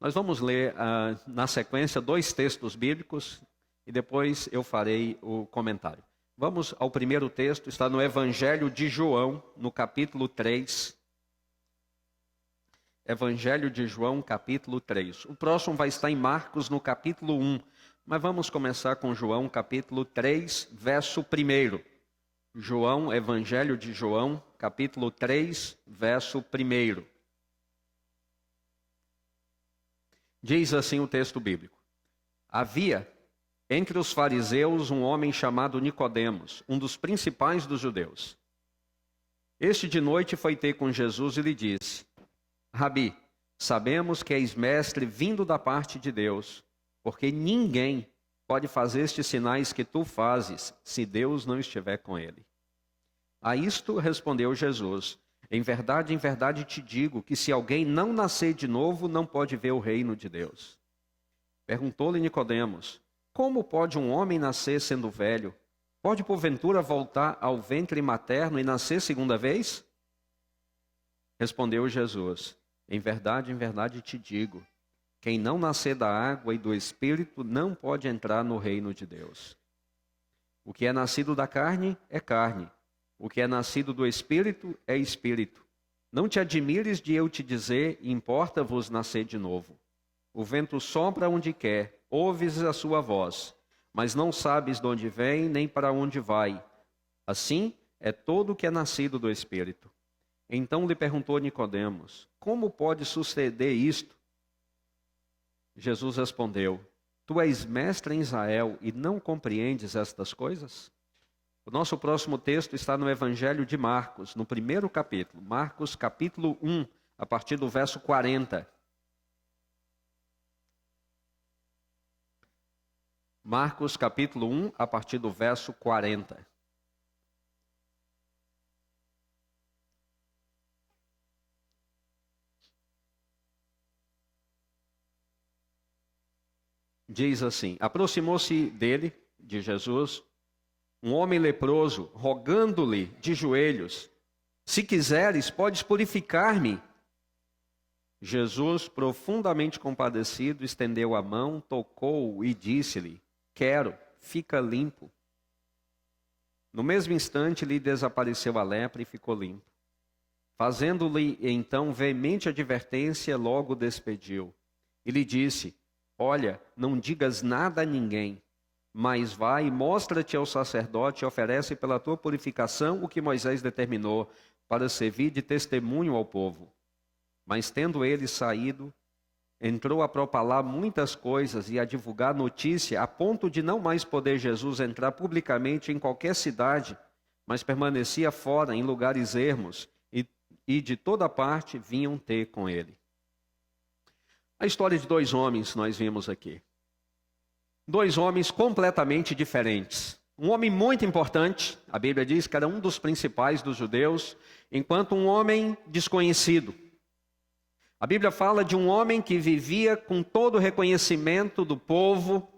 Nós vamos ler na sequência 2 textos bíblicos e depois eu farei o comentário. Vamos ao primeiro texto, está no Evangelho de João, no capítulo 3. Evangelho de João, capítulo 3. O próximo vai estar em Marcos, no capítulo 1. Mas vamos começar com João, capítulo 3, verso 1. João, Evangelho de João, capítulo 3, verso 1. Diz assim o texto bíblico: Havia entre os fariseus um homem chamado Nicodemos, um dos principais dos judeus. Este de noite foi ter com Jesus e lhe disse: Rabi, sabemos que és mestre vindo da parte de Deus, porque ninguém pode fazer estes sinais que tu fazes, se Deus não estiver com ele. A isto respondeu Jesus: em verdade te digo que se alguém não nascer de novo, não pode ver o reino de Deus. Perguntou-lhe Nicodemos: como pode um homem nascer sendo velho? Pode porventura voltar ao ventre materno e nascer segunda vez? Respondeu Jesus: em verdade te digo, quem não nascer da água e do Espírito não pode entrar no reino de Deus. O que é nascido da carne é carne, o que é nascido do Espírito é Espírito. Não te admires de eu te dizer, importa-vos nascer de novo. O vento sopra onde quer, ouves a sua voz, mas não sabes de onde vem nem para onde vai. Assim é todo o que é nascido do Espírito. Então lhe perguntou Nicodemos: como pode suceder isto? Jesus respondeu: tu és mestre em Israel e não compreendes estas coisas? O nosso próximo texto está no Evangelho de Marcos, no primeiro capítulo. Marcos, capítulo 1, a partir do verso 40. Marcos, capítulo 1, a partir do verso 40. Diz assim: aproximou-se dele, de Jesus, um homem leproso, rogando-lhe de joelhos: se quiseres, podes purificar-me. Jesus, profundamente compadecido, estendeu a mão, tocou-o e disse-lhe: quero, fica limpo. No mesmo instante lhe desapareceu a lepra e ficou limpo. Fazendo-lhe então veemente advertência, logo o despediu. E lhe disse: olha, não digas nada a ninguém, mas vai, mostra-te ao sacerdote e oferece pela tua purificação o que Moisés determinou, para servir de testemunho ao povo. Mas tendo ele saído, entrou a propalar muitas coisas e a divulgar notícia, a ponto de não mais poder Jesus entrar publicamente em qualquer cidade, mas permanecia fora em lugares ermos, e de toda parte vinham ter com ele. A história de 2 homens nós vimos aqui. 2 homens completamente diferentes. Um homem muito importante, a Bíblia diz que era um dos principais dos judeus, enquanto um homem desconhecido. A Bíblia fala de um homem que vivia com todo o reconhecimento do povo,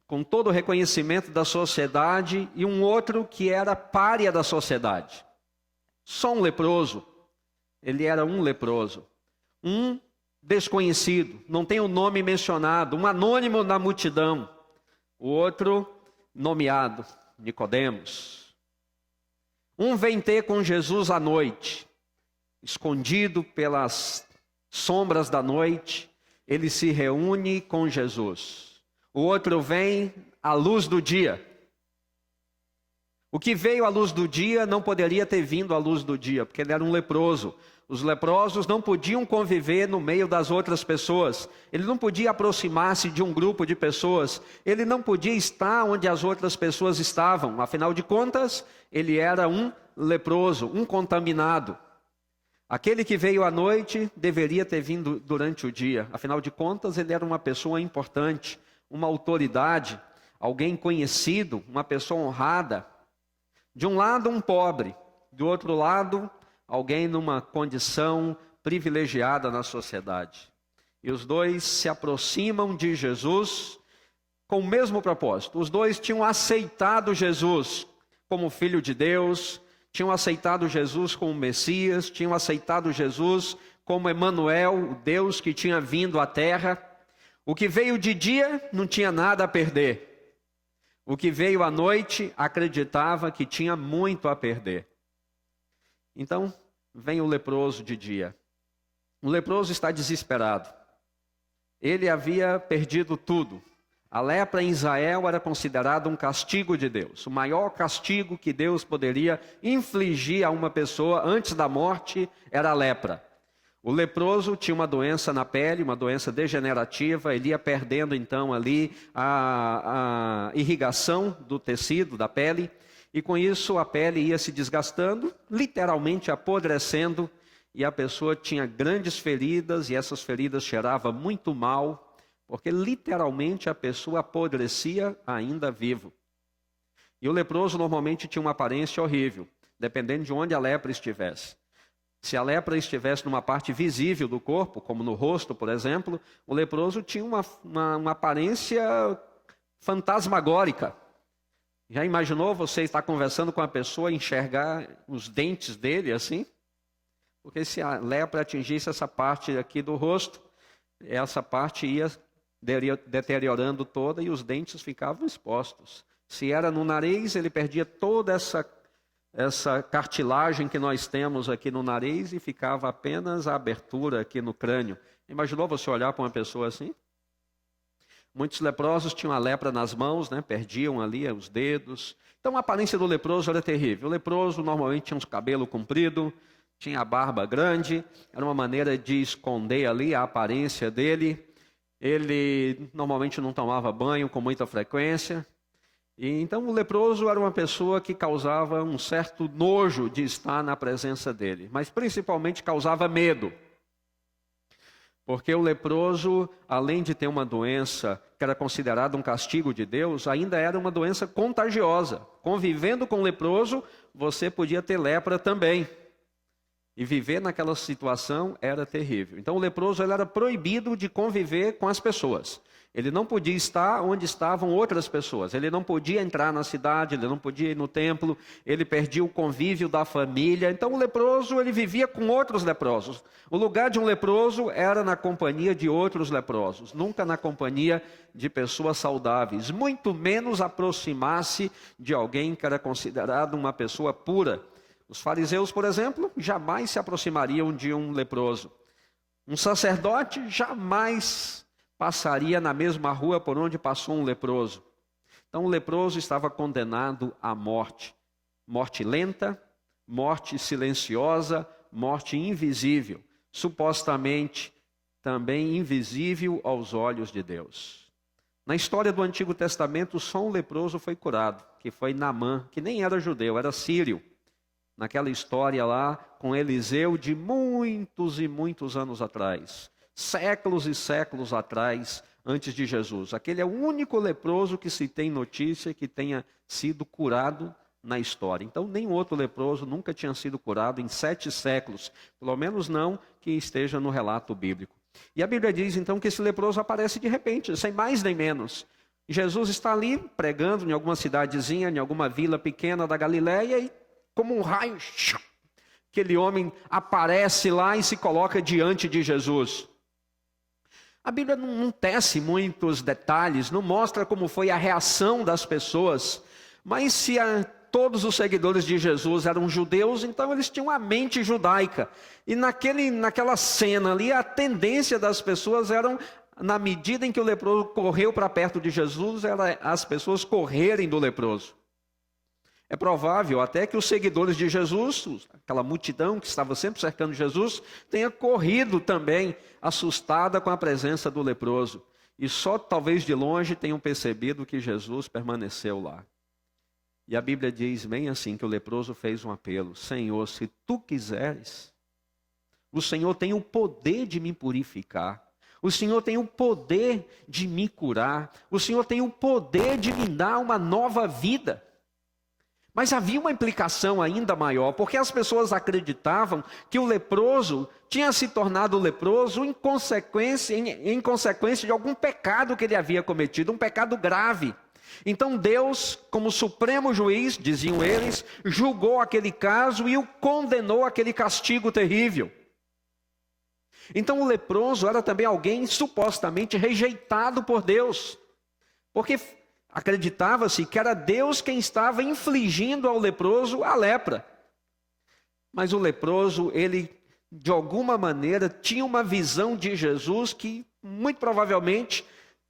com todo o reconhecimento da sociedade, e um outro que era pária da sociedade. Só um leproso. Ele era um leproso. Um desconhecido, não tem o nome mencionado, um anônimo na multidão. O outro nomeado, Nicodemos. Um vem ter com Jesus à noite, escondido pelas sombras da noite, ele se reúne com Jesus. O outro vem à luz do dia. O que veio à luz do dia não poderia ter vindo à luz do dia, porque ele era um leproso. Os leprosos não podiam conviver no meio das outras pessoas. Ele não podia aproximar-se de um grupo de pessoas. Ele não podia estar onde as outras pessoas estavam. Afinal de contas, ele era um leproso, um contaminado. Aquele que veio à noite deveria ter vindo durante o dia. Afinal de contas, ele era uma pessoa importante, uma autoridade, alguém conhecido, uma pessoa honrada. De um lado, um pobre. Do outro lado, alguém numa condição privilegiada na sociedade. E os 2 se aproximam de Jesus com o mesmo propósito. Os 2 tinham aceitado Jesus como Filho de Deus, tinham aceitado Jesus como Messias, tinham aceitado Jesus como Emanuel, o Deus que tinha vindo à terra. O que veio de dia não tinha nada a perder. O que veio à noite acreditava que tinha muito a perder. Então, vem o leproso de dia. O leproso está desesperado. Ele havia perdido tudo. A lepra em Israel era considerada um castigo de Deus. O maior castigo que Deus poderia infligir a uma pessoa antes da morte era a lepra. O leproso tinha uma doença na pele, uma doença degenerativa. Ele ia perdendo então ali a irrigação do tecido, da pele. E com isso a pele ia se desgastando, literalmente apodrecendo. E a pessoa tinha grandes feridas, e essas feridas cheiravam muito mal, porque literalmente a pessoa apodrecia ainda vivo. E o leproso normalmente tinha uma aparência horrível, dependendo de onde a lepra estivesse. Se a lepra estivesse numa parte visível do corpo, como no rosto, por exemplo, o leproso tinha uma aparência fantasmagórica. Já imaginou você estar conversando com a pessoa e enxergar os dentes dele assim? Porque se a lepra atingisse essa parte aqui do rosto, essa parte ia deteriorando toda e os dentes ficavam expostos. Se era no nariz, ele perdia toda essa cartilagem que nós temos aqui no nariz e ficava apenas a abertura aqui no crânio. Imaginou você olhar para uma pessoa assim? Muitos leprosos tinham a lepra nas mãos, né? Perdiam ali os dedos. Então a aparência do leproso era terrível. O leproso normalmente tinha uns cabelos compridos, tinha a barba grande, era uma maneira de esconder ali a aparência dele. Ele normalmente não tomava banho com muita frequência. E então o leproso era uma pessoa que causava um certo nojo de estar na presença dele, mas principalmente causava medo. Porque o leproso, além de ter uma doença que era considerada um castigo de Deus, ainda era uma doença contagiosa. Convivendo com o leproso, você podia ter lepra também. E viver naquela situação era terrível. Então o leproso ele era proibido de conviver com as pessoas. Ele não podia estar onde estavam outras pessoas. Ele não podia entrar na cidade, ele não podia ir no templo. Ele perdia o convívio da família. Então o leproso ele vivia com outros leprosos. O lugar de um leproso era na companhia de outros leprosos. Nunca na companhia de pessoas saudáveis. Muito menos aproximar-se de alguém que era considerado uma pessoa pura. Os fariseus, por exemplo, jamais se aproximariam de um leproso. Um sacerdote jamais passaria na mesma rua por onde passou um leproso. Então o leproso estava condenado à morte. Morte lenta, morte silenciosa, morte invisível. Supostamente também invisível aos olhos de Deus. Na história do Antigo Testamento, só um leproso foi curado, que foi Naamã, que nem era judeu, era sírio. Naquela história lá com Eliseu de muitos e muitos anos atrás. Séculos e séculos atrás, antes de Jesus. Aquele é o único leproso que se tem notícia que tenha sido curado na história. Então, nenhum outro leproso nunca tinha sido curado em 7 séculos. Pelo menos não que esteja no relato bíblico. E a Bíblia diz então que esse leproso aparece de repente, sem mais nem menos. Jesus está ali pregando em alguma cidadezinha, em alguma vila pequena da Galileia e como um raio, aquele homem aparece lá e se coloca diante de Jesus. A Bíblia não tece muitos detalhes, não mostra como foi a reação das pessoas, mas se todos os seguidores de Jesus eram judeus, então eles tinham a mente judaica. E naquela cena ali, a tendência das pessoas era, na medida em que o leproso correu para perto de Jesus, era as pessoas correrem do leproso. É provável até que os seguidores de Jesus, aquela multidão que estava sempre cercando Jesus, tenha corrido também, assustada com a presença do leproso. E só talvez de longe tenham percebido que Jesus permaneceu lá. E a Bíblia diz bem assim, que o leproso fez um apelo: Senhor, se tu quiseres, o Senhor tem o poder de me purificar. O Senhor tem o poder de me curar. O Senhor tem o poder de me dar uma nova vida. Mas havia uma implicação ainda maior, porque as pessoas acreditavam que o leproso tinha se tornado leproso em consequência de algum pecado que ele havia cometido, um pecado grave. Então Deus, como supremo juiz, diziam eles, julgou aquele caso e o condenou àquele castigo terrível. Então o leproso era também alguém supostamente rejeitado por Deus, porque acreditava-se que era Deus quem estava infligindo ao leproso a lepra. Mas o leproso, ele de alguma maneira tinha uma visão de Jesus que muito provavelmente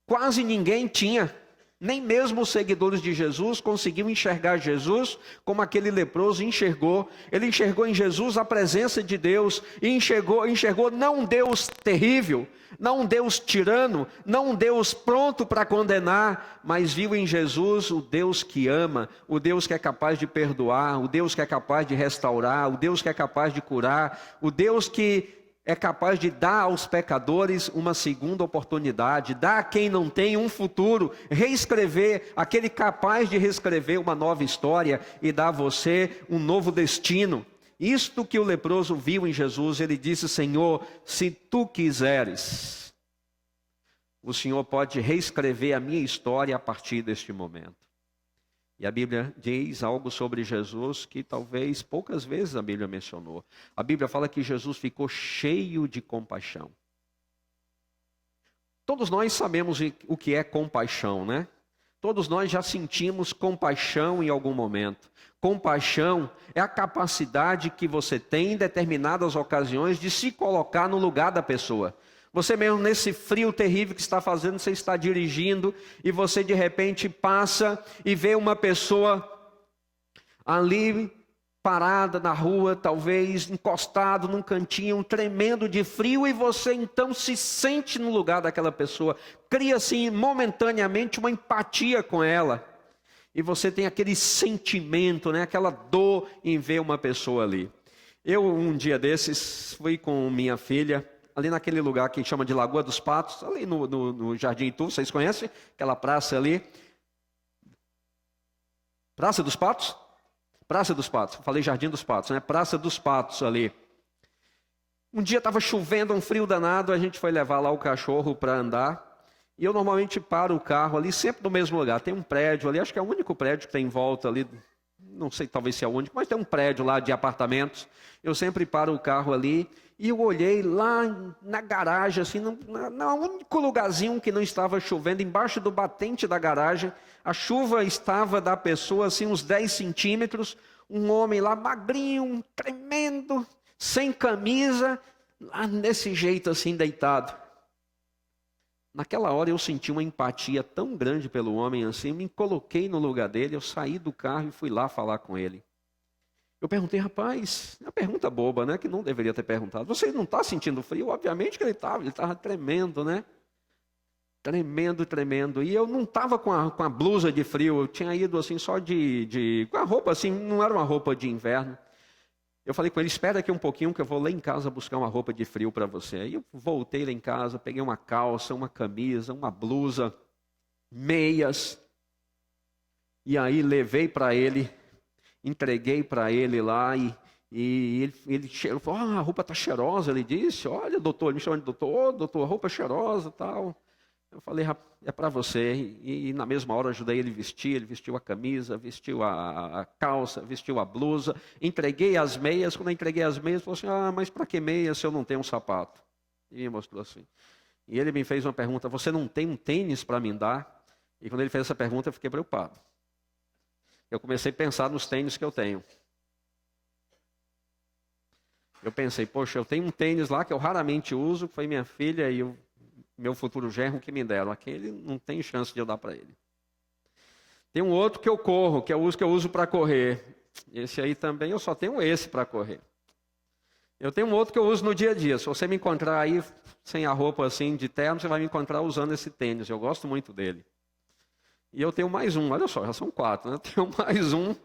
quase ninguém tinha. Nem mesmo os seguidores de Jesus conseguiam enxergar Jesus como aquele leproso enxergou. Ele enxergou em Jesus a presença de Deus e enxergou não um Deus terrível, não um Deus tirano, não um Deus pronto para condenar, mas viu em Jesus o Deus que ama, o Deus que é capaz de perdoar, o Deus que é capaz de restaurar, o Deus que é capaz de curar, o Deus que é capaz de dar aos pecadores uma segunda oportunidade, dar a quem não tem um futuro, reescrever, aquele capaz de reescrever uma nova história e dar a você um novo destino. Isto que o leproso viu em Jesus, ele disse: Senhor, se tu quiseres, o Senhor pode reescrever a minha história a partir deste momento. E a Bíblia diz algo sobre Jesus que talvez poucas vezes a Bíblia mencionou. A Bíblia fala que Jesus ficou cheio de compaixão. Todos nós sabemos o que é compaixão, né? Todos nós já sentimos compaixão em algum momento. Compaixão é a capacidade que você tem em determinadas ocasiões de se colocar no lugar da pessoa. Você mesmo nesse frio terrível que está fazendo, você está dirigindo e você de repente passa e vê uma pessoa ali parada na rua, talvez encostado num cantinho, tremendo de frio, e você então se sente no lugar daquela pessoa, cria assim momentaneamente uma empatia com ela. E você tem aquele sentimento, né, aquela dor em ver uma pessoa ali. Eu um dia desses fui com minha filha ali naquele lugar que chama de Lagoa dos Patos, ali no Jardim Itu, vocês conhecem? Aquela praça ali. Praça dos Patos? Praça dos Patos, falei Jardim dos Patos, né? Praça dos Patos ali. Um dia estava chovendo, um frio danado, a gente foi levar lá o cachorro para andar. E eu normalmente paro o carro ali, sempre no mesmo lugar. Tem um prédio ali, acho que é o único prédio que tem em volta ali. Não sei, talvez seja o único, mas tem um prédio lá de apartamentos. Eu sempre paro o carro ali. E eu olhei lá na garagem, assim, no único lugarzinho que não estava chovendo, embaixo do batente da garagem, a chuva estava da pessoa, assim, uns 10 centímetros, um homem lá, magrinho, tremendo, sem camisa, lá desse jeito, assim, deitado. Naquela hora eu senti uma empatia tão grande pelo homem, assim, me coloquei no lugar dele, eu saí do carro e fui lá falar com ele. Eu perguntei, rapaz, uma pergunta boba, né? Que não deveria ter perguntado. Você não está sentindo frio? Obviamente que ele estava tremendo, né? Tremendo. E eu não estava com a blusa de frio, eu tinha ido assim só com a roupa assim, não era uma roupa de inverno. Eu falei com ele, espera aqui um pouquinho que eu vou lá em casa buscar uma roupa de frio para você. Aí eu voltei lá em casa, peguei uma calça, uma camisa, uma blusa, meias. E aí levei para ele. Entreguei para ele lá e ele falou, a roupa está cheirosa, ele disse, olha doutor, ele me chama de doutor, doutor, a roupa é cheirosa e tal. Eu falei, é para você, e na mesma hora ajudei ele vestiu a camisa, vestiu a calça, vestiu a blusa, entreguei as meias, quando eu entreguei as meias, ele falou assim, mas para que meias se eu não tenho um sapato? E me mostrou assim. E ele me fez uma pergunta, você não tem um tênis para me dar? E quando ele fez essa pergunta eu fiquei preocupado. Eu comecei a pensar nos tênis que eu tenho. Eu pensei, poxa, eu tenho um tênis lá que eu raramente uso, que foi minha filha e o meu futuro genro que me deram. Aquele não tem chance de eu dar para ele. Tem um outro que eu corro, que é o que eu uso para correr. Esse aí também, eu só tenho esse para correr. Eu tenho um outro que eu uso no dia a dia. Se você me encontrar aí sem a roupa assim de terno, você vai me encontrar usando esse tênis. Eu gosto muito dele. E eu tenho mais um, olha só, já são 4, né? Eu tenho mais um,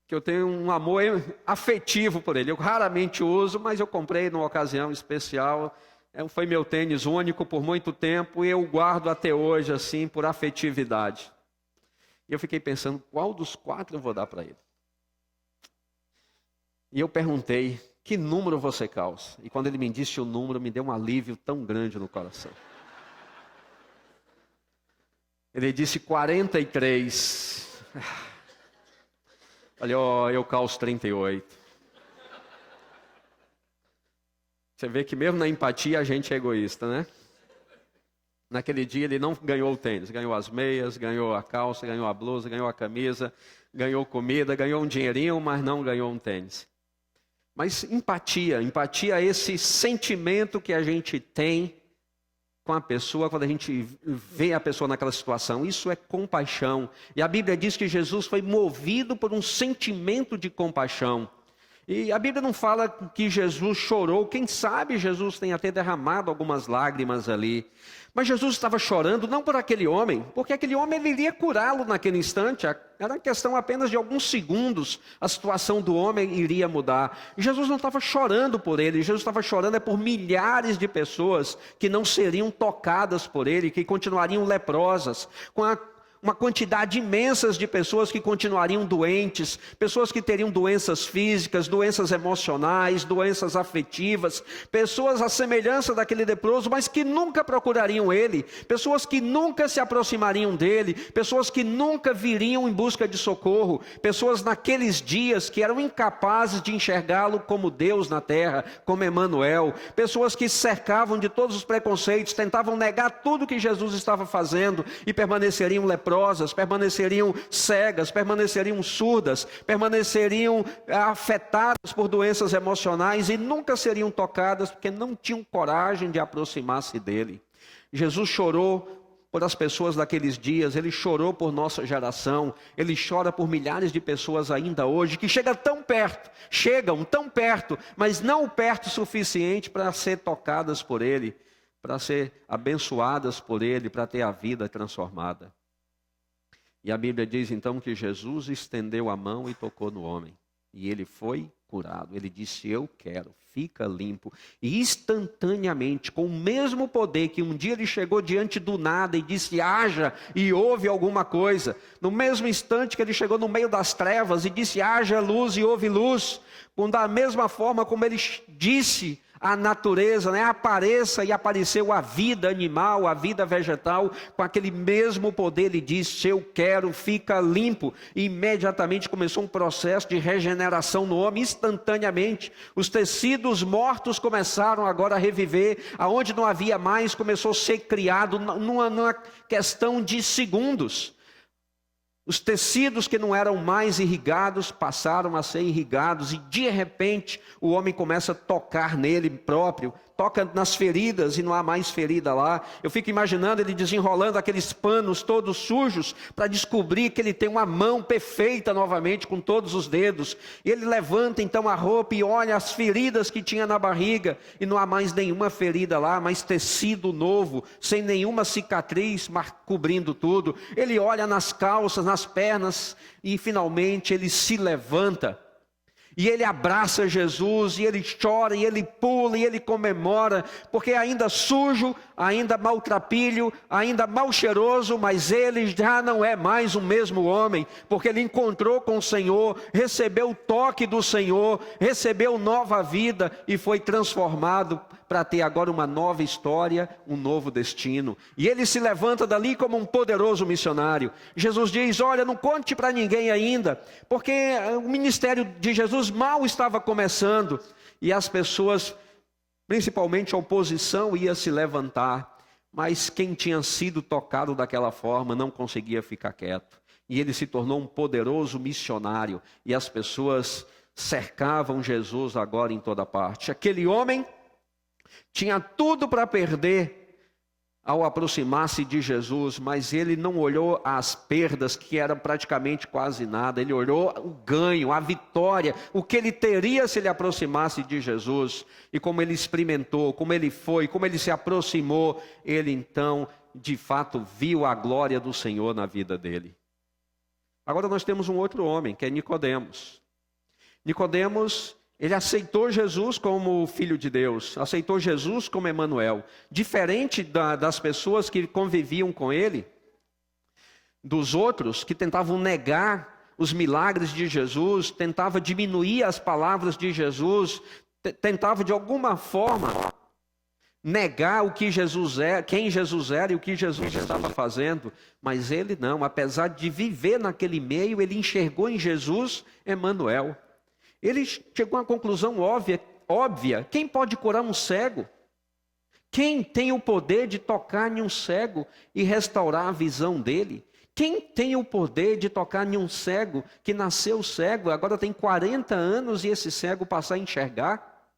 que eu tenho um amor afetivo por ele. Eu raramente uso, mas eu comprei numa ocasião especial. Foi meu tênis único por muito tempo e eu guardo até hoje, assim, por afetividade. E eu fiquei pensando, qual dos 4 eu vou dar para ele? E eu perguntei, que número você calça? E quando ele me disse o número, me deu um alívio tão grande no coração. Ele disse 43. Olha, eu calço 38. Você vê que mesmo na empatia a gente é egoísta, né? Naquele dia ele não ganhou o tênis, ganhou as meias, ganhou a calça, ganhou a blusa, ganhou a camisa, ganhou comida, ganhou um dinheirinho, mas não ganhou um tênis. Mas empatia é esse sentimento que a gente tem com a pessoa quando a gente vê a pessoa naquela situação. Isso é compaixão. E a Bíblia diz que Jesus foi movido por um sentimento de compaixão. E a Bíblia não fala que Jesus chorou. Quem sabe Jesus tenha até derramado algumas lágrimas ali. Mas Jesus estava chorando não por aquele homem, porque aquele homem ele iria curá-lo naquele instante. Era questão apenas de alguns segundos, a situação do homem iria mudar. E Jesus não estava chorando por ele, Jesus estava chorando por milhares de pessoas que não seriam tocadas por ele, que continuariam leprosas, com uma quantidade imensa de pessoas que continuariam doentes, pessoas que teriam doenças físicas, doenças emocionais, doenças afetivas, pessoas à semelhança daquele leproso, mas que nunca procurariam ele, pessoas que nunca se aproximariam dele, pessoas que nunca viriam em busca de socorro, pessoas naqueles dias que eram incapazes de enxergá-lo como Deus na terra, como Emanuel, pessoas que cercavam de todos os preconceitos, tentavam negar tudo que Jesus estava fazendo e permaneceriam leprosos, permaneceriam cegas, permaneceriam surdas, permaneceriam afetadas por doenças emocionais e nunca seriam tocadas porque não tinham coragem de aproximar-se dele. Jesus chorou por as pessoas daqueles dias, ele chorou por nossa geração, ele chora por milhares de pessoas ainda hoje que chegam tão perto, mas não perto o suficiente para ser tocadas por ele, para ser abençoadas por ele, para ter a vida transformada. E a Bíblia diz então que Jesus estendeu a mão e tocou no homem. E ele foi curado. Ele disse, eu quero, fica limpo. E instantaneamente, com o mesmo poder que um dia ele chegou diante do nada e disse, haja, e houve alguma coisa. No mesmo instante que ele chegou no meio das trevas e disse, haja luz e houve luz. Da mesma forma como ele disse a natureza, apareça e apareceu a vida animal, a vida vegetal, com aquele mesmo poder ele disse, eu quero, fica limpo. E imediatamente começou um processo de regeneração no homem, instantaneamente. Os tecidos mortos começaram agora a reviver, aonde não havia mais, começou a ser criado numa questão de segundos. Os tecidos que não eram mais irrigados passaram a ser irrigados e de repente o homem começa a tocar nele próprio, toca nas feridas e não há mais ferida lá. Eu fico imaginando ele desenrolando aqueles panos todos sujos para descobrir que ele tem uma mão perfeita novamente com todos os dedos. Ele levanta então a roupa e olha as feridas que tinha na barriga e não há mais nenhuma ferida lá, mas tecido novo, sem nenhuma cicatriz cobrindo tudo. Ele olha nas calças, nas pernas e finalmente ele se levanta. E ele abraça Jesus, e ele chora, e ele pula, e ele comemora, porque ainda sujo, ainda maltrapilho, ainda mal cheiroso, mas ele já não é mais o mesmo homem, porque ele encontrou com o Senhor, recebeu o toque do Senhor, recebeu nova vida e foi transformado para ter agora uma nova história, um novo destino. E ele se levanta dali como um poderoso missionário. Jesus diz, olha, não conte para ninguém ainda, porque o ministério de Jesus mal estava começando, e as pessoas, principalmente a oposição, ia se levantar, mas quem tinha sido tocado daquela forma não conseguia ficar quieto, e ele se tornou um poderoso missionário, e as pessoas cercavam Jesus agora em toda parte. Aquele homem tinha tudo para perder ao aproximar-se de Jesus, mas ele não olhou as perdas, que eram praticamente quase nada. Ele olhou o ganho, a vitória, o que ele teria se ele aproximasse de Jesus. E como ele experimentou, como ele foi, como ele se aproximou, ele então, de fato, viu a glória do Senhor na vida dele. Agora nós temos um outro homem, que é Nicodemos. Nicodemos, ele aceitou Jesus como Filho de Deus, aceitou Jesus como Emanuel. Diferente das pessoas que conviviam com ele, dos outros que tentavam negar os milagres de Jesus, tentavam diminuir as palavras de Jesus, tentavam de alguma forma negar o que Jesus é, quem Jesus era e o que Jesus estava fazendo. Mas ele não, apesar de viver naquele meio, ele enxergou em Jesus Emanuel. Ele chegou a uma conclusão óbvia, óbvia. Quem pode curar um cego? Quem tem o poder de tocar em um cego e restaurar a visão dele? Quem tem o poder de tocar em um cego que nasceu cego, agora tem 40 anos e esse cego passar a enxergar?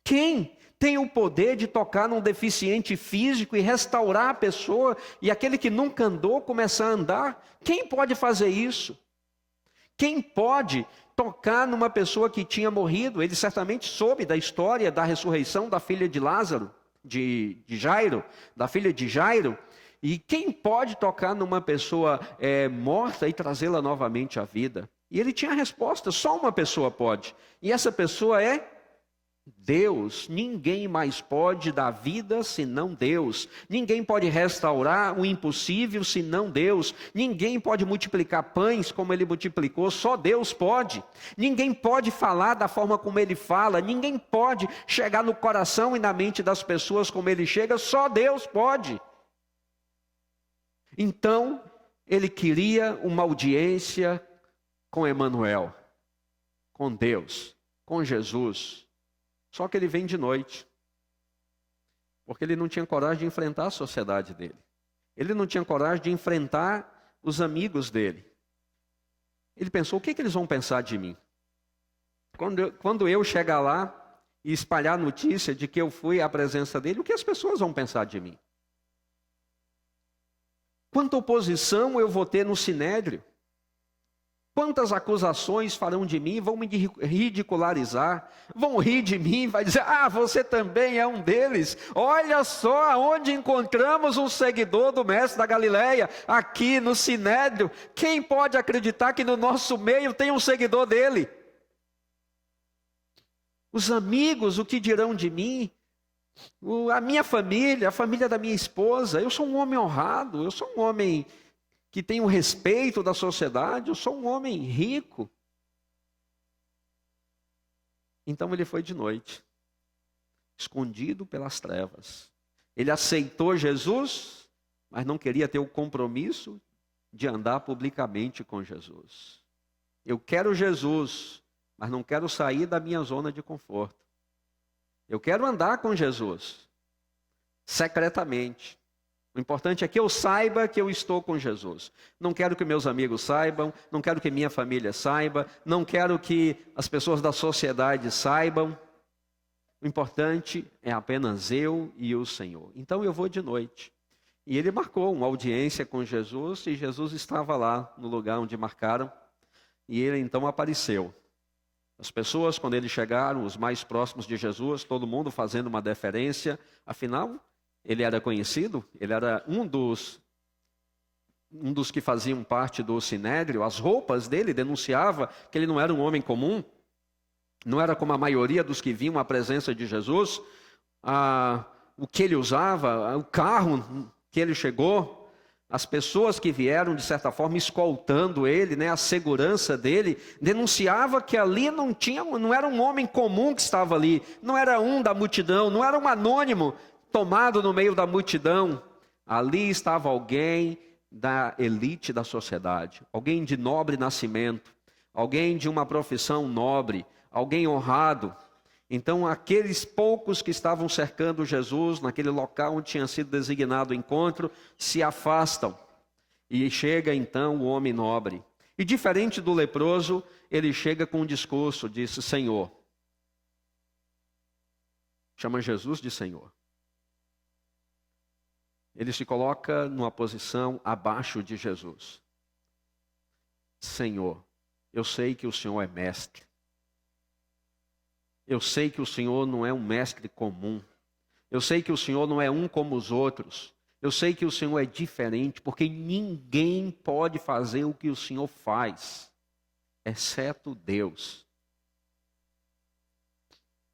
Quem tem o poder de tocar num deficiente físico e restaurar a pessoa e aquele que nunca andou começar a andar? Quem pode fazer isso? Quem pode tocar numa pessoa que tinha morrido? Ele certamente soube da história da ressurreição da filha de Lázaro, de Jairo, da filha de Jairo. E quem pode tocar numa pessoa morta e trazê-la novamente à vida? E ele tinha a resposta: só uma pessoa pode. E essa pessoa é Deus. Ninguém mais pode dar vida senão Deus. Ninguém pode restaurar o impossível senão Deus. Ninguém pode multiplicar pães como ele multiplicou, só Deus pode. Ninguém pode falar da forma como ele fala. Ninguém pode chegar no coração e na mente das pessoas como ele chega, só Deus pode. Então, ele queria uma audiência com Emanuel, com Deus, com Jesus. Só que ele vem de noite, porque ele não tinha coragem de enfrentar a sociedade dele. Ele não tinha coragem de enfrentar os amigos dele. Ele pensou: o que eles vão pensar de mim? Quando eu chegar lá e espalhar a notícia de que eu fui à presença dele, o que as pessoas vão pensar de mim? Quanta oposição eu vou ter no sinédrio? Quantas acusações farão de mim? Vão me ridicularizar, vão rir de mim, vai dizer: ah, você também é um deles. Olha só aonde encontramos um seguidor do mestre da Galileia, aqui no sinédrio. Quem pode acreditar que no nosso meio tem um seguidor dele? Os amigos, o que dirão de mim? A minha família, a família da minha esposa. Eu sou um homem honrado, eu sou um homem que tem o respeito da sociedade, eu sou um homem rico. Então ele foi de noite, escondido pelas trevas. Ele aceitou Jesus, mas não queria ter o compromisso de andar publicamente com Jesus. Eu quero Jesus, mas não quero sair da minha zona de conforto. Eu quero andar com Jesus, secretamente. O importante é que eu saiba que eu estou com Jesus. Não quero que meus amigos saibam, não quero que minha família saiba, não quero que as pessoas da sociedade saibam. O importante é apenas eu e o Senhor. Então eu vou de noite. E ele marcou uma audiência com Jesus, e Jesus estava lá no lugar onde marcaram, e ele então apareceu. As pessoas, quando eles chegaram, os mais próximos de Jesus, todo mundo fazendo uma deferência, afinal, ele era conhecido, ele era um dos que faziam parte do sinédrio. As roupas dele denunciavam que ele não era um homem comum, não era como a maioria dos que vinham à presença de Jesus. O que ele usava, o carro que ele chegou, as pessoas que vieram, de certa forma, escoltando ele, a segurança dele, denunciava que ali não era um homem comum que estava ali, não era um da multidão, não era um anônimo tomado no meio da multidão. Ali estava alguém da elite da sociedade, alguém de nobre nascimento, alguém de uma profissão nobre, alguém honrado. Então aqueles poucos que estavam cercando Jesus, naquele local onde tinha sido designado o encontro, se afastam. E chega então o homem nobre. E diferente do leproso, ele chega com um discurso, disse: Senhor. Chama Jesus de Senhor. Ele se coloca numa posição abaixo de Jesus. Senhor, eu sei que o Senhor é mestre. Eu sei que o Senhor não é um mestre comum. Eu sei que o Senhor não é um como os outros. Eu sei que o Senhor é diferente, porque ninguém pode fazer o que o Senhor faz, exceto Deus.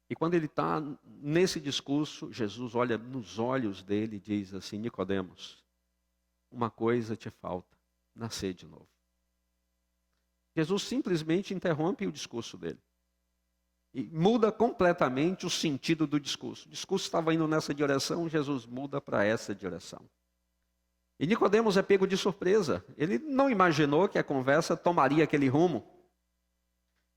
E quando ele está nesse discurso, Jesus olha nos olhos dele e diz assim: Nicodemos, uma coisa te falta, nascer de novo. Jesus simplesmente interrompe o discurso dele. E muda completamente o sentido do discurso. O discurso estava indo nessa direção, Jesus muda para essa direção. E Nicodemos é pego de surpresa. Ele não imaginou que a conversa tomaria aquele rumo.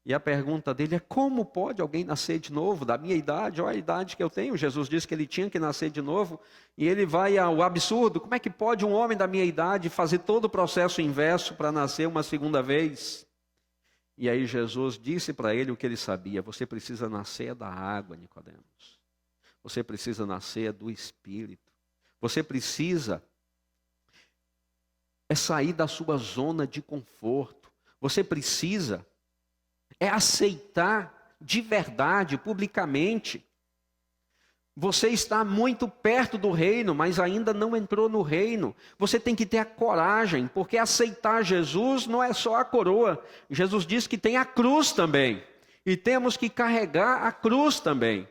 E a pergunta dele é: como pode alguém nascer de novo? Da minha idade, olha a idade que eu tenho. Jesus disse que ele tinha que nascer de novo. E ele vai ao absurdo: como é que pode um homem da minha idade fazer todo o processo inverso para nascer uma segunda vez? E aí Jesus disse para ele o que ele sabia: você precisa nascer da água, Nicodemos. Você precisa nascer do Espírito. Você precisa sair da sua zona de conforto. Você precisa aceitar de verdade, publicamente. Você está muito perto do reino, mas ainda não entrou no reino. Você tem que ter a coragem, porque aceitar Jesus não é só a coroa. Jesus diz que tem a cruz também. E temos que carregar a cruz também.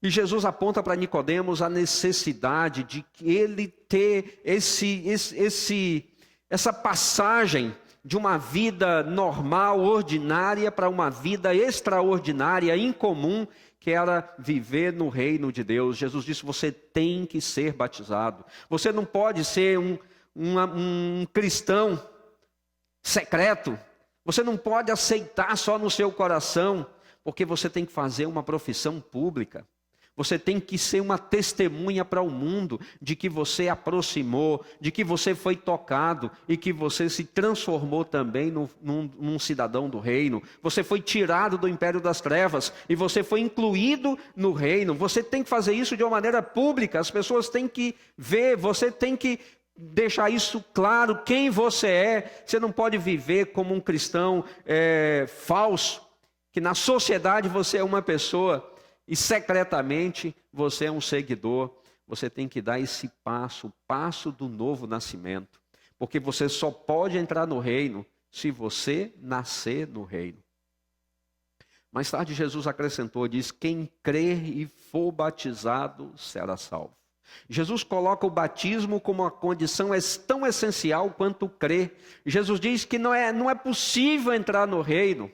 E Jesus aponta para Nicodemos a necessidade de que ele ter essa passagem de uma vida normal, ordinária, para uma vida extraordinária, incomum, que era viver no reino de Deus. Jesus disse: você tem que ser batizado. Você não pode ser um cristão secreto. Você não pode aceitar só no seu coração, porque você tem que fazer uma profissão pública. Você tem que ser uma testemunha para o mundo de que você aproximou, de que você foi tocado e que você se transformou também num cidadão do reino. Você foi tirado do império das trevas e você foi incluído no reino. Você tem que fazer isso de uma maneira pública. As pessoas têm que ver, você tem que deixar isso claro, quem você é. Você não pode viver como um cristão falso, que na sociedade você é uma pessoa e secretamente você é um seguidor. Você tem que dar esse passo, o passo do novo nascimento. Porque você só pode entrar no reino se você nascer no reino. Mais tarde Jesus acrescentou, diz: quem crer e for batizado será salvo. Jesus coloca o batismo como uma condição tão essencial quanto crer. Jesus diz que não é possível entrar no reino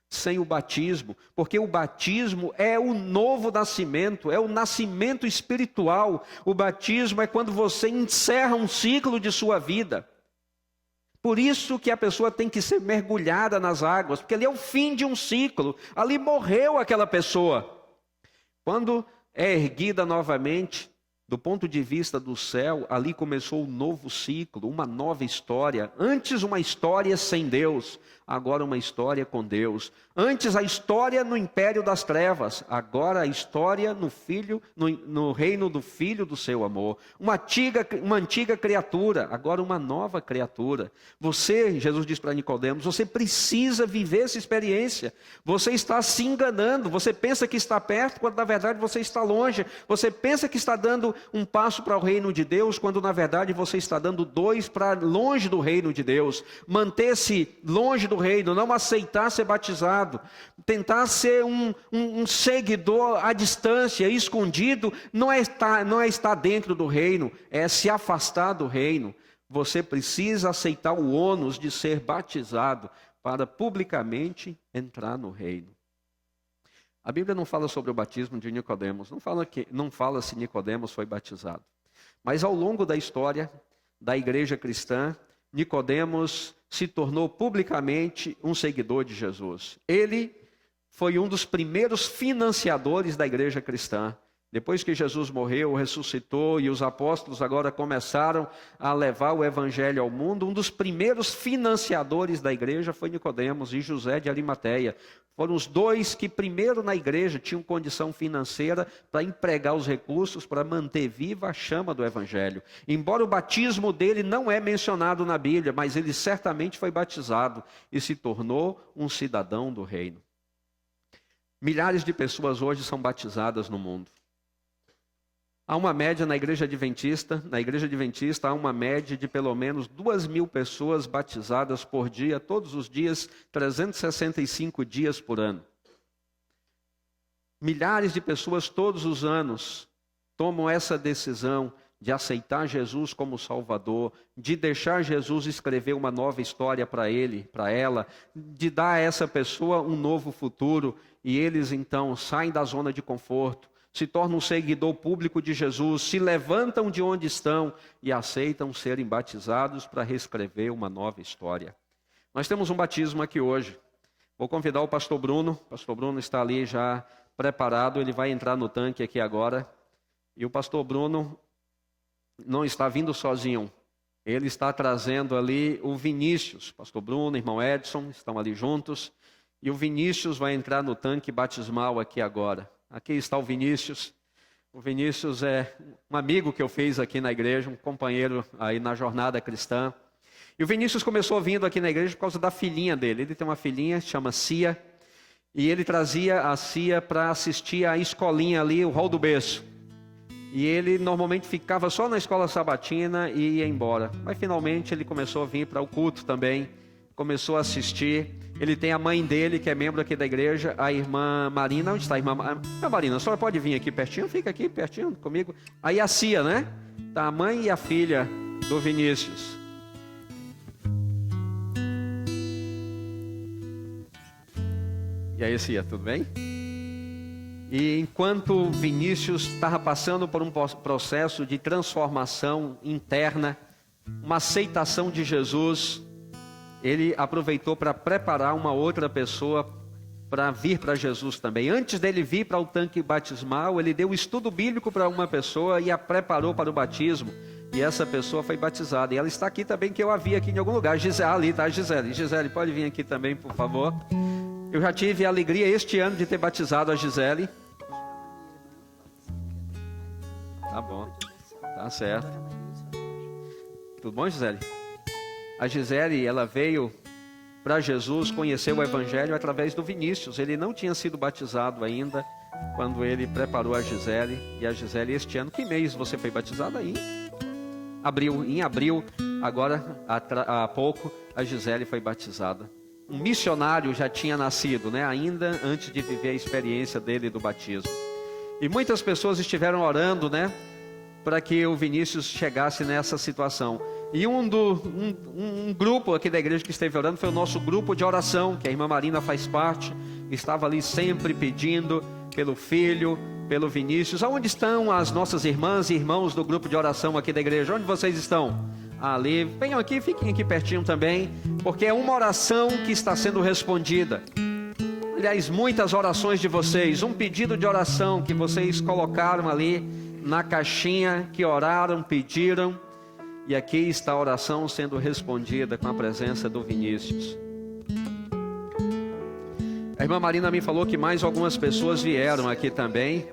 sem o batismo, porque o batismo é o novo nascimento, é o nascimento espiritual. O batismo é quando você encerra um ciclo de sua vida. Por isso que a pessoa tem que ser mergulhada nas águas, porque ali é o fim de um ciclo, ali morreu aquela pessoa. Quando é erguida novamente, do ponto de vista do céu, ali começou um novo ciclo, uma nova história. Antes uma história sem Deus, agora uma história com Deus. Antes a história no império das trevas, agora a história no reino do Filho do seu amor. Uma antiga criatura, agora uma nova criatura. Você, Jesus diz para Nicodemos, você precisa viver essa experiência. Você está se enganando, você pensa que está perto, quando na verdade você está longe. Você pensa que está dando um passo para o reino de Deus, quando na verdade você está dando 2 para longe do reino de Deus. Manter-se longe do reino, não aceitar ser batizado, tentar ser um seguidor à distância, escondido, não é estar dentro do reino, é se afastar do reino. Você precisa aceitar o ônus de ser batizado para publicamente entrar no reino. A Bíblia não fala sobre o batismo de Nicodemos, não fala se Nicodemos foi batizado. Mas ao longo da história da igreja cristã, Nicodemos se tornou publicamente um seguidor de Jesus. Ele foi um dos primeiros financiadores da igreja cristã. Depois que Jesus morreu, ressuscitou e os apóstolos agora começaram a levar o evangelho ao mundo, um dos primeiros financiadores da igreja foi Nicodemos e José de Arimateia. Foram os 2 que primeiro na igreja tinham condição financeira para empregar os recursos para manter viva a chama do evangelho. Embora o batismo dele não é mencionado na Bíblia, mas ele certamente foi batizado e se tornou um cidadão do reino. Milhares de pessoas hoje são batizadas no mundo. Há uma média na igreja adventista há uma média de pelo menos 2.000 pessoas batizadas por dia, todos os dias, 365 dias por ano. Milhares de pessoas todos os anos tomam essa decisão de aceitar Jesus como Salvador, de deixar Jesus escrever uma nova história para ele, para ela, de dar a essa pessoa um novo futuro, e eles então saem da zona de conforto, se tornam um seguidor público de Jesus, se levantam de onde estão e aceitam serem batizados para reescrever uma nova história. Nós temos um batismo aqui hoje. Vou convidar o pastor Bruno. O pastor Bruno está ali já preparado, ele vai entrar no tanque aqui agora. E o pastor Bruno não está vindo sozinho. Ele está trazendo ali o Vinícius. Pastor Bruno, irmão Edson, estão ali juntos. E o Vinícius vai entrar no tanque batismal aqui agora. Aqui está o Vinícius. O Vinícius é um amigo que eu fiz aqui na igreja, um companheiro aí na jornada cristã. E o Vinícius começou vindo aqui na igreja por causa da filhinha dele. Ele tem uma filhinha, chama Cia. E ele trazia a Cia para assistir à escolinha ali, o Hall do Berço. E ele normalmente ficava só na escola sabatina e ia embora. Mas finalmente ele começou a vir para o culto também. Começou a assistir. Ele tem a mãe dele, que é membro aqui da igreja, a irmã Marina. Onde está a irmã Marina? A senhora pode vir aqui pertinho? Fica aqui pertinho comigo. Aí a Cia, né? Tá a mãe e a filha do Vinícius. E aí, Cia, tudo bem? E enquanto Vinícius estava passando por um processo de transformação interna, uma aceitação de Jesus, ele aproveitou para preparar uma outra pessoa para vir para Jesus também. Antes dele vir para o tanque batismal, ele deu estudo bíblico para uma pessoa e a preparou para o batismo. E essa pessoa foi batizada. E ela está aqui também, que eu a vi aqui em algum lugar. Gisele, ali está a Gisele. Gisele, pode vir aqui também, por favor. Eu já tive a alegria este ano de ter batizado a Gisele. Tá bom, tá certo. Tudo bom, Gisele? A Gisele, ela veio para Jesus, conheceu o Evangelho através do Vinícius. Ele não tinha sido batizado ainda quando ele preparou a Gisele. E a Gisele, este ano, que mês você foi batizada aí? Em abril, agora há pouco, a Gisele foi batizada. Um missionário já tinha nascido, né? Ainda antes de viver a experiência dele do batismo. E muitas pessoas estiveram orando, né? Para que o Vinícius chegasse nessa situação. E um grupo aqui da igreja que esteve orando foi o nosso grupo de oração, que a irmã Marina faz parte. Estava ali sempre pedindo pelo filho, pelo Vinícius. Aonde estão as nossas irmãs e irmãos do grupo de oração aqui da igreja? Onde vocês estão? Ali, venham aqui, fiquem aqui pertinho também, porque é uma oração que está sendo respondida. Aliás, muitas orações de vocês, um pedido de oração que vocês colocaram ali na caixinha, que oraram, pediram, e aqui está a oração sendo respondida com a presença do Vinícius. A irmã Marina me falou que mais algumas pessoas vieram aqui também.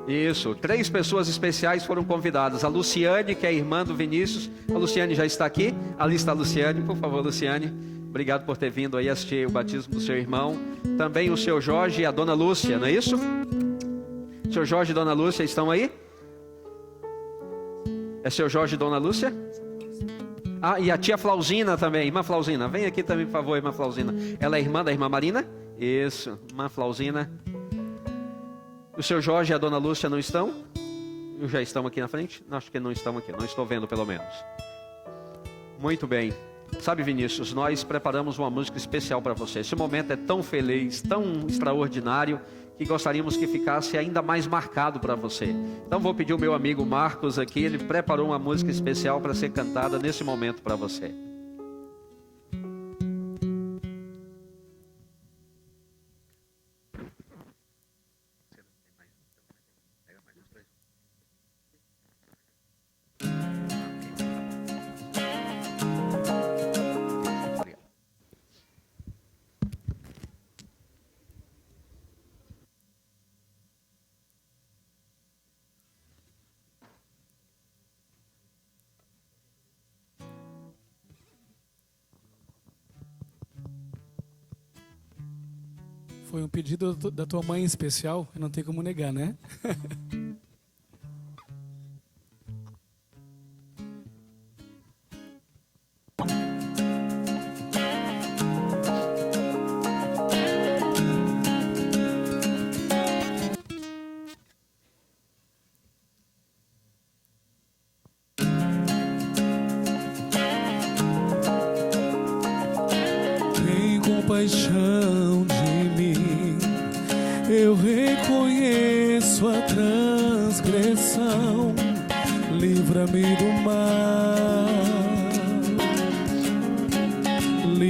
Isso, 3 pessoas especiais foram convidadas. A Luciane, que é a irmã do Vinícius. A Luciane já está aqui. Ali está a Luciane, por favor, Luciane. Obrigado por ter vindo aí assistir o batismo do seu irmão. Também o seu Jorge e a dona Lúcia, não é isso? O seu Jorge e dona Lúcia estão aí? É seu Jorge e dona Lúcia? Ah, e a tia Flauzina também. Irmã Flauzina, vem aqui também, por favor, irmã Flauzina. Ela é irmã da irmã Marina? Isso, irmã Flauzina. O seu Jorge e a dona Lúcia não estão? Já estão aqui na frente? Acho que não estão aqui, não estou vendo pelo menos. Muito bem. Sabe, Vinícius, nós preparamos uma música especial para você. Esse momento é tão feliz, tão extraordinário, que gostaríamos que ficasse ainda mais marcado para você. Então vou pedir o meu amigo Marcos aqui, ele preparou uma música especial para ser cantada nesse momento para você. Foi um pedido da tua mãe em especial, não tem como negar, né? Tem compaixão de mim, eu reconheço a transgressão, livra-me do mal,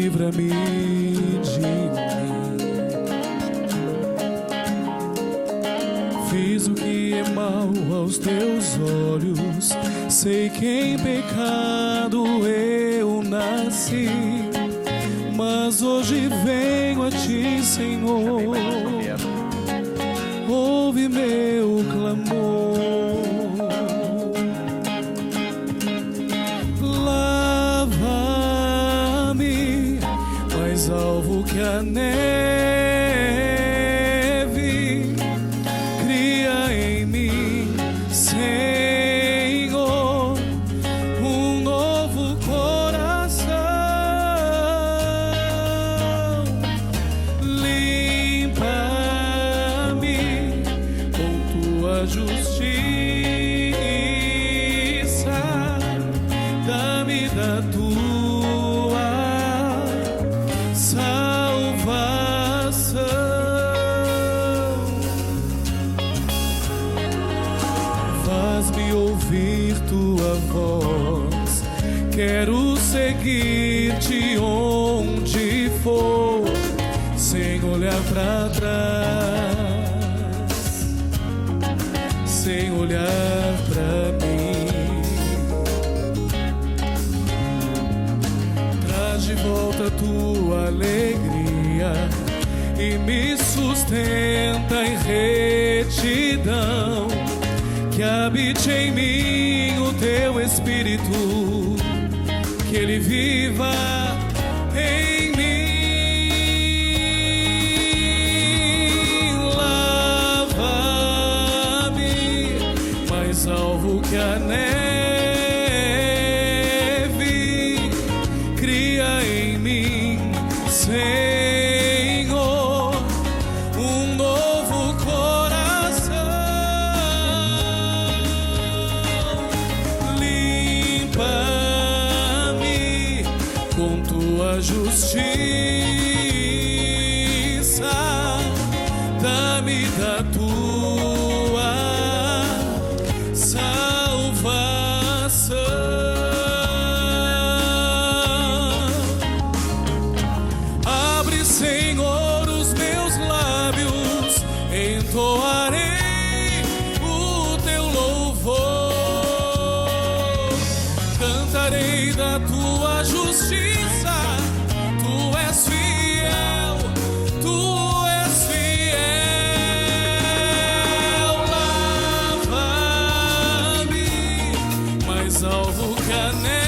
livra-me de mim. Fiz o que é mal aos teus olhos, sei que em pecado eu nasci, mas hoje venho a ti, Senhor, ouve meu clamor. Lava-me mais alvo que a neve, cria em mim, Senhor, um novo coração. Limpa-me com tua justiça, dá-me da tua salvação. Faz-me ouvir tua voz, quero seguir-te onde for, sem olhar para trás, sem olhar para mim. Traz de volta tua alegria e me sustenta em retidão, que habite em mim o teu Espírito, que ele viva em mim. Lava-me mais alvo que a neve, cria em mim, Senhor, um novo coração. Limpa-me com tua justiça, dá-me da tua salvação. Abre, Senhor, os meus lábios, entoarei o teu louvor, cantarei da tua justiça. Tu és fiel, tu és fiel. Lava-me mais alvo que a neve,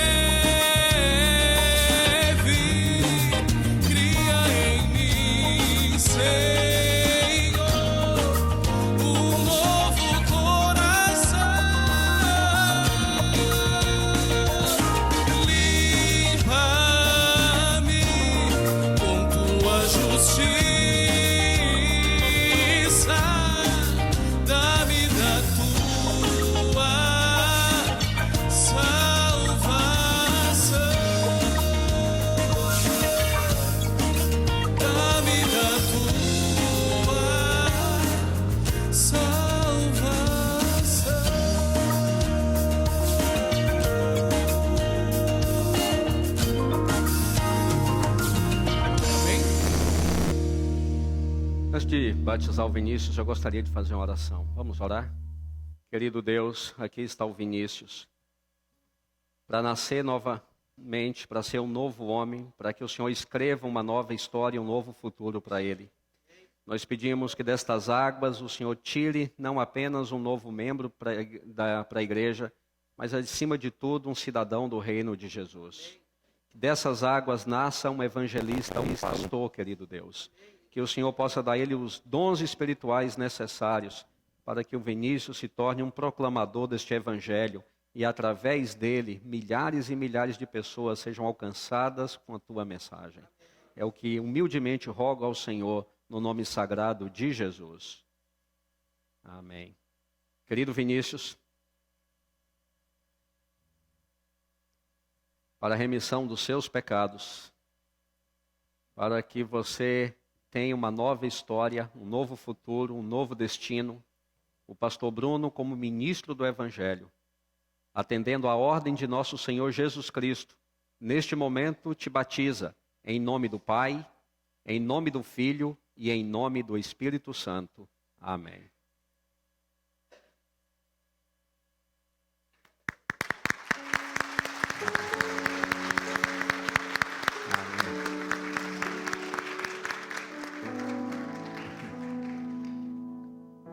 cria em mim, Senhor, um novo coração. Limpa-me com tua justiça, dá-me da tua salvação. Dá-me da tua salvação. Amém? Antes de batizar o Vinícius, eu gostaria de fazer uma oração. Vamos orar? Querido Deus, aqui está o Vinícius, para nascer novamente, para ser um novo homem, para que o Senhor escreva uma nova história, um novo futuro para ele. Nós pedimos que destas águas o Senhor tire não apenas um novo membro para a igreja, mas acima de tudo um cidadão do reino de Jesus. Que dessas águas nasça um evangelista, um pastor, querido Deus. Que o Senhor possa dar a ele os dons espirituais necessários para que o Vinícius se torne um proclamador deste evangelho e através dele milhares e milhares de pessoas sejam alcançadas com a tua mensagem. É o que humildemente rogo ao Senhor no nome sagrado de Jesus. Amém. Querido Vinícius, para a remissão dos seus pecados, para que você tenha uma nova história, um novo futuro, um novo destino, o pastor Bruno, como ministro do Evangelho, atendendo à ordem de nosso Senhor Jesus Cristo, neste momento te batiza Em nome do Pai, em nome do Filho e em nome do Espírito Santo. Amém.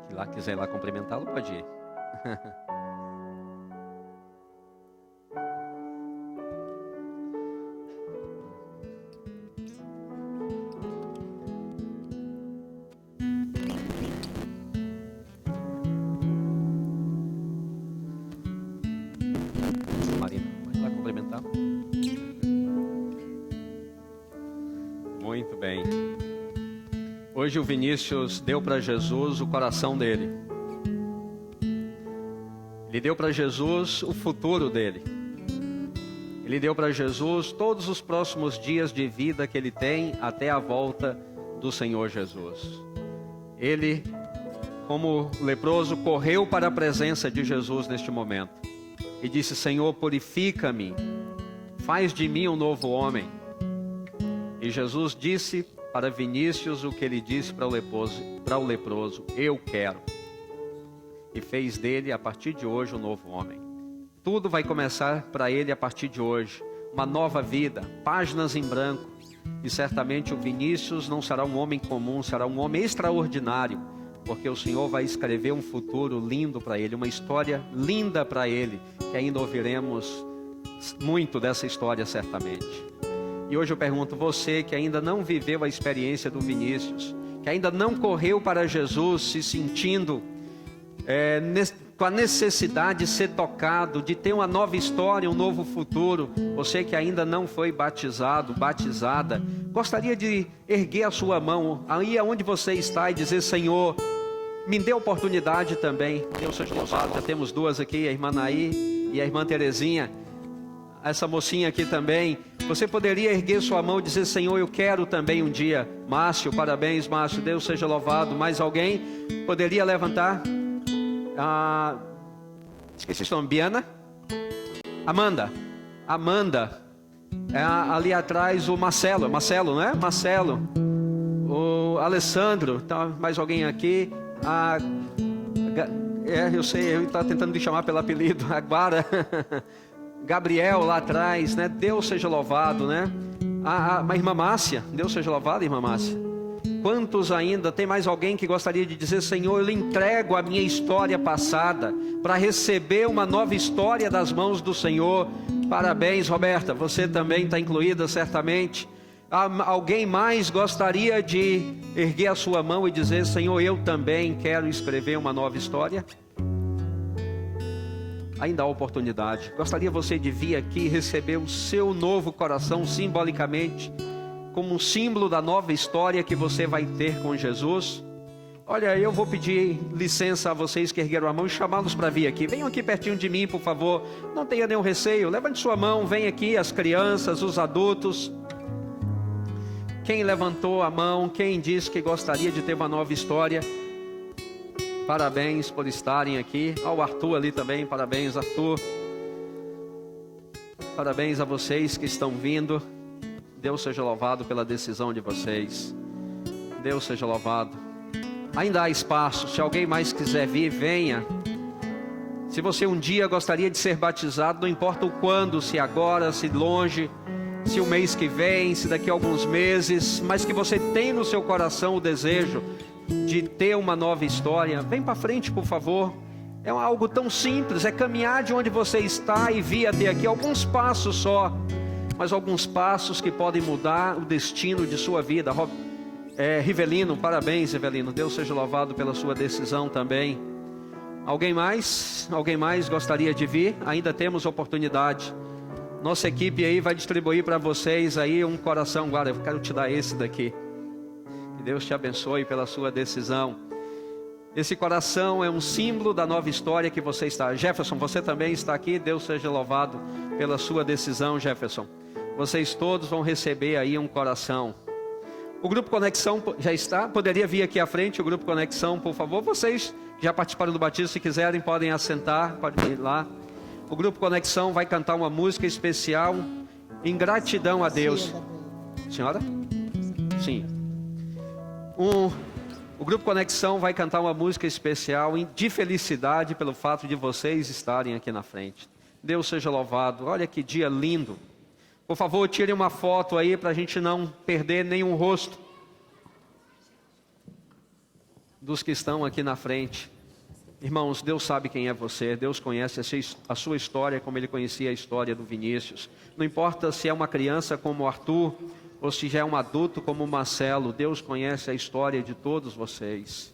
Se lá quiser ir lá cumprimentá-lo, pode ir. Marina, pode ir lá cumprimentar? Muito bem. Hoje o Vinícius deu para Jesus o coração dele. Ele deu para Jesus o futuro dele. Ele deu para Jesus todos os próximos dias de vida que ele tem até a volta do Senhor Jesus. Ele, como leproso, correu para a presença de Jesus neste momento e disse: Senhor, purifica-me, faz de mim um novo homem. E Jesus disse para Vinícius o que ele disse para o leproso: eu quero. E fez dele, a partir de hoje, um novo homem. Tudo vai começar para ele a partir de hoje. Uma nova vida, páginas em branco. E certamente o Vinícius não será um homem comum, será um homem extraordinário. Porque o Senhor vai escrever um futuro lindo para ele, uma história linda para ele, que ainda ouviremos muito dessa história certamente. E hoje eu pergunto, você que ainda não viveu a experiência do Vinícius, que ainda não correu para Jesus se sentindo com a necessidade de ser tocado, de ter uma nova história, um novo futuro, você que ainda não foi batizado, batizada, gostaria de erguer a sua mão aí aonde você está e dizer: Senhor, me dê oportunidade também. Deus seja louvado. Já temos duas aqui, a irmã Naí e a irmã Terezinha. Essa mocinha aqui também. Você poderia erguer sua mão e dizer: Senhor, eu quero também um dia. Márcio, parabéns, Márcio, Deus seja louvado. Mais alguém poderia levantar? Esqueci o nome. Biana? Amanda. Ali atrás o Marcelo, não é? Marcelo. O Alessandro. Tá, mais alguém aqui? Eu sei, eu estava tentando me chamar pelo apelido. Agora. Gabriel lá atrás, né? Deus seja louvado, né? A irmã Márcia, Deus seja louvado, irmã Márcia. Quantos ainda? Tem mais alguém que gostaria de dizer: Senhor, eu lhe entrego a minha história passada para receber uma nova história das mãos do Senhor? Parabéns, Roberta, você também está incluída certamente. Alguém mais gostaria de erguer a sua mão e dizer: Senhor, eu também quero escrever uma nova história? Ainda há oportunidade. Gostaria você de vir aqui e receber o seu novo coração simbolicamente, como um símbolo da nova história que você vai ter com Jesus? Olha, eu vou pedir licença a vocês que ergueram a mão e chamá-los para vir aqui. Venham aqui pertinho de mim, por favor. Não tenha nenhum receio. Levante sua mão, vem aqui, as crianças, os adultos. Quem levantou a mão, quem disse que gostaria de ter uma nova história? Parabéns por estarem aqui. Ao Arthur ali também, parabéns, Arthur. Parabéns a vocês que estão vindo. Deus seja louvado pela decisão de vocês. Deus seja louvado. Ainda há espaço, se alguém mais quiser vir, venha. Se você um dia gostaria de ser batizado, não importa o quando, se agora, se longe, se o mês que vem, se daqui a alguns meses, mas que você tem no seu coração o desejo de ter uma nova história, vem para frente, por favor. É algo tão simples, é caminhar de onde você está e vir até aqui, alguns passos só, mas alguns passos que podem mudar o destino de sua vida. Rivelino, parabéns, Rivelino, Deus seja louvado pela sua decisão também. Alguém mais gostaria de vir? Ainda temos oportunidade. Nossa equipe aí vai distribuir para vocês aí um coração. Agora eu quero te dar esse daqui. Que Deus te abençoe pela sua decisão. Esse coração é um símbolo da nova história que você está. Jefferson, você também está aqui. Deus seja louvado pela sua decisão, Jefferson. Vocês todos vão receber aí um coração. O Grupo Conexão já está. Poderia vir aqui à frente o Grupo Conexão, por favor. Vocês que já participaram do batismo, se quiserem, podem assentar, podem ir lá. O Grupo Conexão vai cantar uma música especial em gratidão a Deus. Senhora? Sim. O Grupo Conexão vai cantar uma música especial de felicidade pelo fato de vocês estarem aqui na frente. Deus seja louvado. Olha que dia lindo. Por favor, tire uma foto aí para a gente não perder nenhum rosto dos que estão aqui na frente. Irmãos, Deus sabe quem é você, Deus conhece a sua história como Ele conhecia a história do Vinícius. Não importa se é uma criança como o Arthur, ou se já é um adulto como o Marcelo, Deus conhece a história de todos vocês.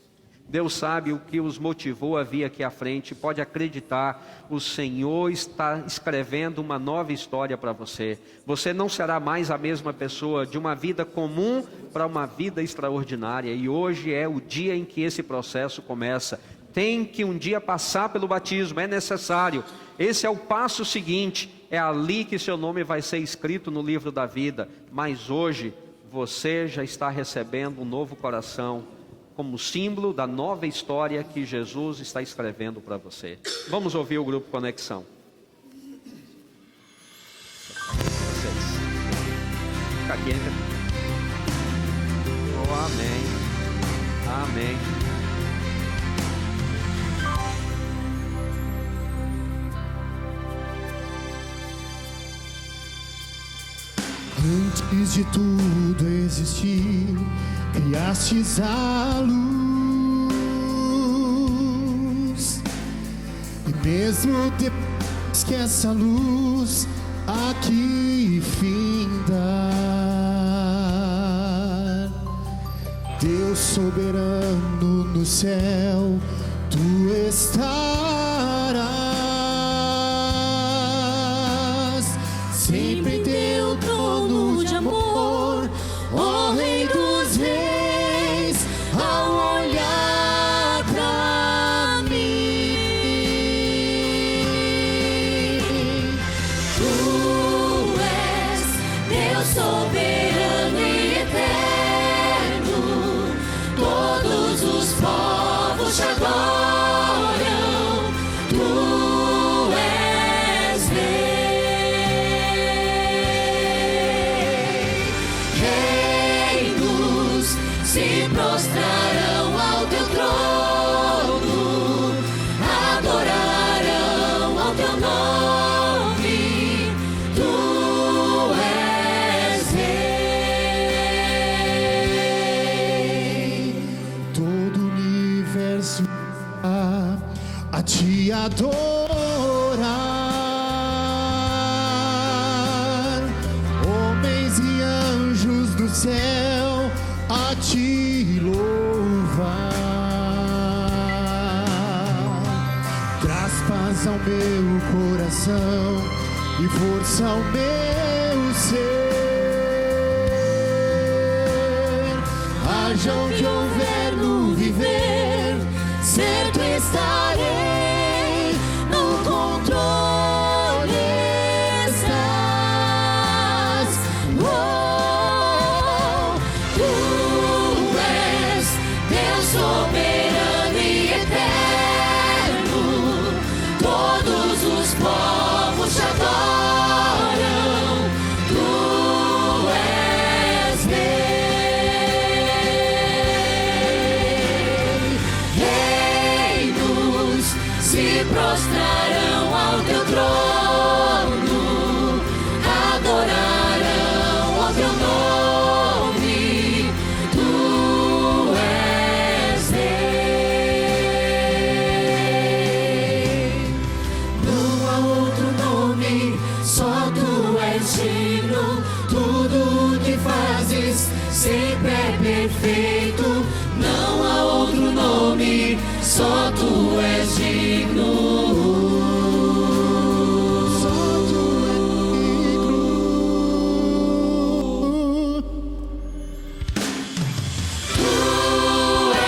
Deus sabe o que os motivou a vir aqui à frente. Pode acreditar, o Senhor está escrevendo uma nova história para você. Você não será mais a mesma pessoa, de uma vida comum para uma vida extraordinária. E hoje é o dia em que esse processo começa. Tem que um dia passar pelo batismo, é necessário. Esse é o passo seguinte, é ali que seu nome vai ser escrito no livro da vida. Mas hoje, você já está recebendo um novo coração, como símbolo da nova história que Jesus está escrevendo para você. Vamos ouvir o Grupo Conexão. Fica aqui, hein? Oh, amém. Amém. Antes de tudo existir, criastes a luz. E mesmo depois que essa luz aqui findar, Deus soberano no céu, tu estarás sempre em teu trono de amor, ó Rei dos Reis, ao olhar pra mim. Tu és Deus soberano e eterno, todos os povos te adoram. Tu és Rei, reinos se prostrarão ao teu trono, adorarão ao teu nome. Tu és Rei. Todo o universo a te adorar, homens e anjos do céu a te louvar. Traz paz ao meu coração e força ao meu ser. Haja onde houver no viver, certo estarei, no controle estás. Oh, tu és Deus soberano e eterno, todos os povos te adoram. Tu és Rei, reinos se prostrarão ao teu trono, adorarão ao teu nome. Tu és Rei. Não há outro nome, só tu és digno. Tudo o que fazes sempre é perfeito. Não há outro nome, só tu és digno. Só tu és digno. Tu és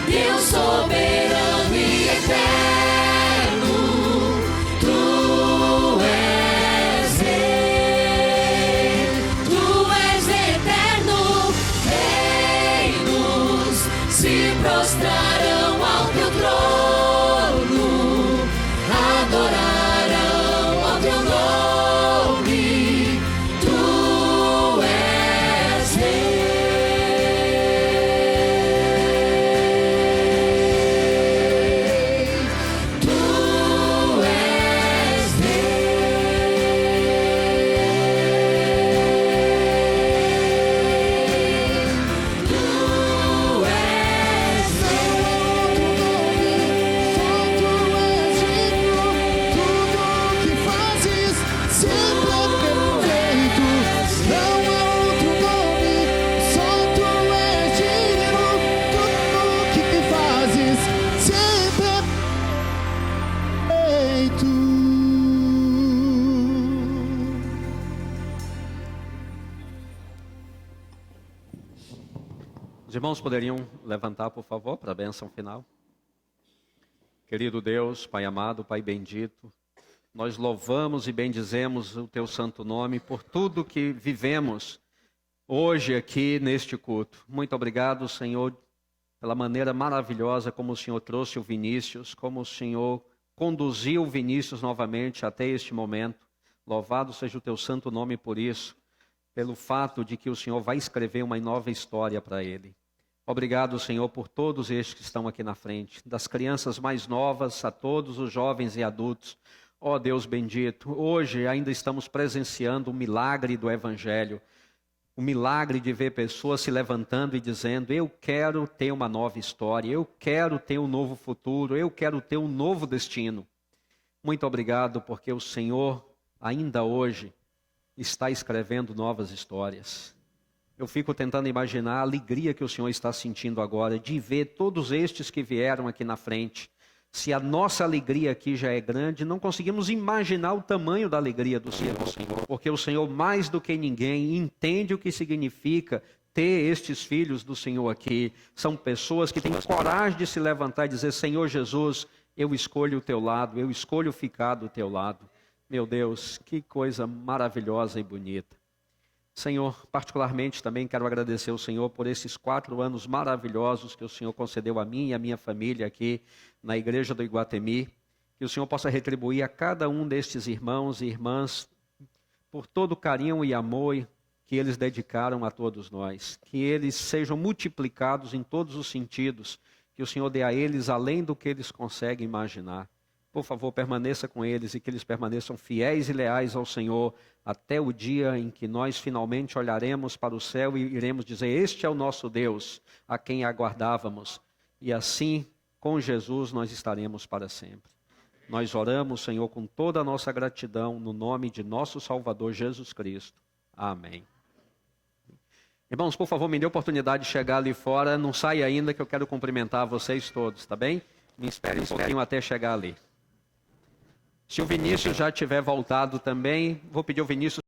Deus soberano e eterno. Tu és Rei, tu és eterno. Reinos se prostrarão ao teu trono, adorarão irmãos poderiam levantar, por favor, para a bênção final? Querido Deus, Pai amado, Pai bendito, nós louvamos e bendizemos o Teu santo nome por tudo que vivemos hoje aqui neste culto. Muito obrigado, Senhor, pela maneira maravilhosa como o Senhor trouxe o Vinícius, como o Senhor conduziu o Vinícius novamente até este momento. Louvado seja o Teu santo nome por isso, pelo fato de que o Senhor vai escrever uma nova história para ele. Obrigado, Senhor, por todos estes que estão aqui na frente, das crianças mais novas a todos os jovens e adultos. Ó Deus bendito, hoje ainda estamos presenciando o milagre do Evangelho, o milagre de ver pessoas se levantando e dizendo: eu quero ter uma nova história, eu quero ter um novo futuro, eu quero ter um novo destino. Muito obrigado, porque o Senhor ainda hoje está escrevendo novas histórias. Eu fico tentando imaginar a alegria que o Senhor está sentindo agora de ver todos estes que vieram aqui na frente. Se a nossa alegria aqui já é grande, não conseguimos imaginar o tamanho da alegria do Senhor, porque o Senhor, mais do que ninguém, entende o que significa ter estes filhos do Senhor aqui. São pessoas que têm coragem de se levantar e dizer: Senhor Jesus, eu escolho o Teu lado, eu escolho ficar do Teu lado. Meu Deus, que coisa maravilhosa e bonita. Senhor, particularmente também quero agradecer ao Senhor por esses 4 anos maravilhosos que o Senhor concedeu a mim e a minha família aqui na Igreja do Iguatemi. Que o Senhor possa retribuir a cada um destes irmãos e irmãs por todo o carinho e amor que eles dedicaram a todos nós. Que eles sejam multiplicados em todos os sentidos. Que o Senhor dê a eles além do que eles conseguem imaginar. Por favor, permaneça com eles e que eles permaneçam fiéis e leais ao Senhor até o dia em que nós finalmente olharemos para o céu e iremos dizer: este é o nosso Deus, a quem aguardávamos. E assim, com Jesus, nós estaremos para sempre. Nós oramos, Senhor, com toda a nossa gratidão, no nome de nosso Salvador Jesus Cristo. Amém. Irmãos, por favor, me dê a oportunidade de chegar ali fora. Não saia ainda, que eu quero cumprimentar vocês todos, tá bem? Me espere um pouquinho até chegar ali. Se o Vinícius já tiver voltado também, vou pedir ao Vinícius